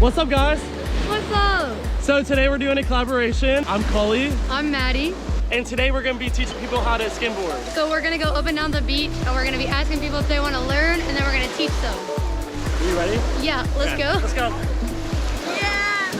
What's up, guys? What's up? So today we're doing a collaboration. I'm Cully. I'm Maddie. And today we're gonna be teaching people how to skimboard. So we're gonna go up and down the beach and we're gonna be asking people if they wanna learn and then we're gonna teach them. Are you ready? Yeah, let's go. Let's go. Yeah!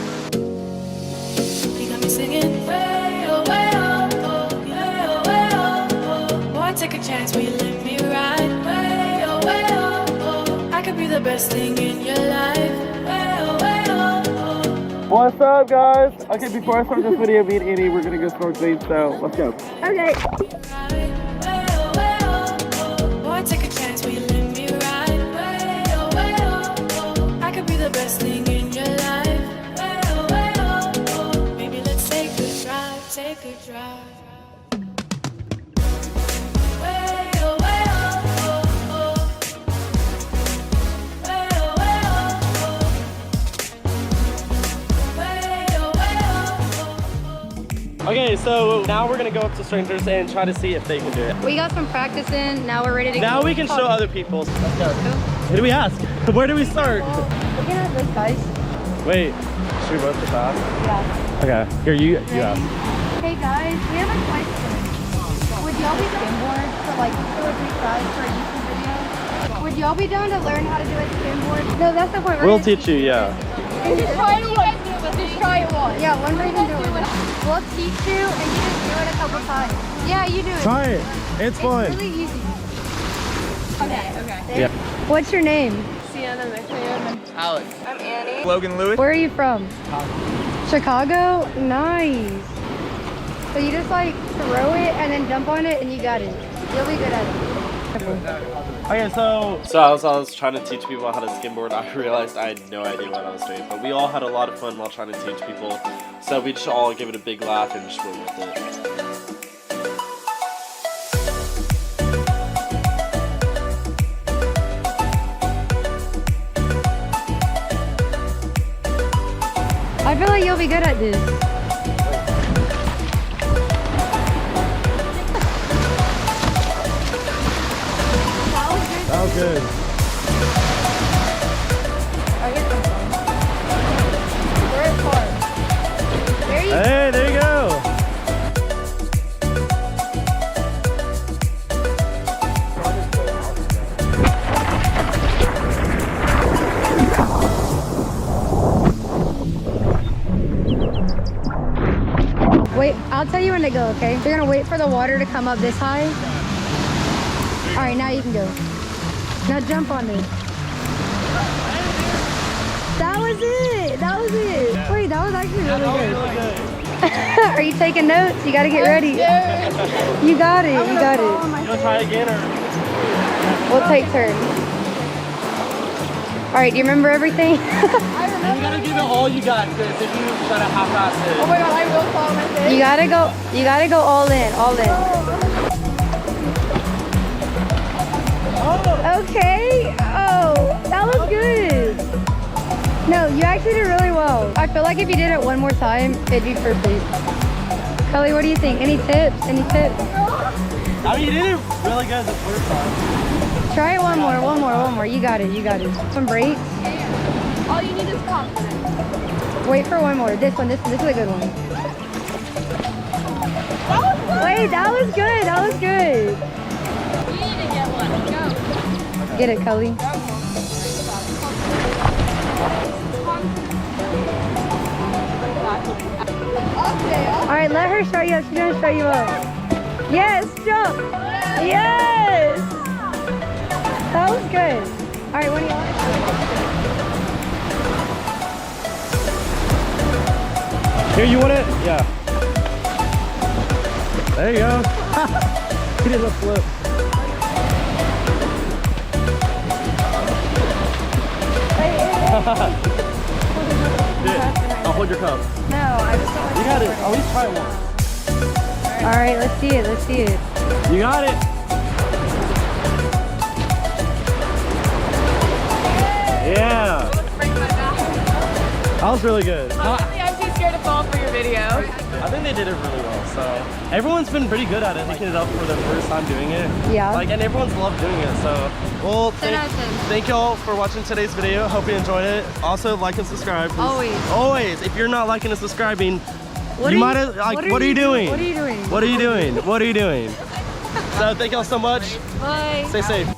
You got me singing way oh, way oh, oh, way oh, way oh, oh. Boy, take a chance, will you let me ride? Way oh, way oh, oh. I could be the best thing in your life. Way oh, way oh, oh. What's up, guys? Okay, before I start this video, me and Annie, we're gonna go snorkeling, so let's go. Okay. Boy, take a chance, will you let me ride? Way oh, way oh, oh. I could be the best thing in your life. Way oh, oh. Maybe let's take a drive, take a drive. Way oh, way oh, oh. Way oh, way oh, oh. Okay, so now we're gonna go up to strangers and try to see if they can do it. We got some practice in, now we're ready to go. Now we can show other people. Let's go. Who do we ask? Where do we start? We can ask those guys. Wait, should we both just ask? Yeah. Okay, here, you ask. Hey guys, we have a question. Would y'all be skimboard for like 2 or 3 tries for a YouTube video? Would y'all be down to learn how to do a skimboard? No, that's the point. We'll teach you, yeah. Just try it once. Just try it once. Yeah, one person do it. We'll teach you and you just do it a couple times. Yeah, you do it. Try it. It's fun. It's really easy. Okay. Yeah. What's your name? Sienna McLeod. Alex. I'm Annie. Logan Lewis. Where are you from? Chicago? Nice. So you just like throw it and then jump on it and you got it. You'll be good at it. Okay, so as I was trying to teach people how to skimboard, I realized I had no idea what I was doing. But we all had a lot of fun while trying to teach people. So we just all give it a big laugh and just went with it. I feel like you'll be good at this. That was good. Hey, there you go. Wait, I'll tell you when to go, okay? You're gonna wait for the water to come up this high. All right, now you can go. Now jump on me. That was it. That was it. Wait, that was actually really good. Are you taking notes? You gotta get ready. You got it. You got it. You wanna try again or? We'll take turns. All right, do you remember everything? You gotta give it all you got, Chris. If you try to half-ass it. Oh my god, I will follow my face. You gotta go all in, all in. Okay. Oh, that was good. No, you actually did really well. I feel like if you did it one more time, it'd be perfect. Kelly, what do you think? Any tips? Any tips? I mean, you did it really good the first time. Try it one more. You got it. Some breaks. All you need is confidence. Wait for one more. This is a good one. Wait, that was good. You need to get one. Go. Get it, Kelly. All right, let her show you up. She's gonna show you up. Yes, jump. Yes. That was good. All right, what do you want? Here, you want it? Yeah. There you go. He did a flip. I'll hold your cup. No, I just don't. You got it. At least try one. All right, let's see it. You got it. Yeah. Let's break my back. That was really good. Honestly, I'm too scared to fall for your video. I think they did it really well. So everyone's been pretty good at it, picking it up for their first time doing it. Yeah. Like, and everyone's loved doing it. So, well, thank y'all for watching today's video. Hope you enjoyed it. Also, like and subscribe. Always. If you're not liking and subscribing, what are you doing? What are you doing? What are you doing? What are you doing? So thank y'all so much. Bye. Stay safe.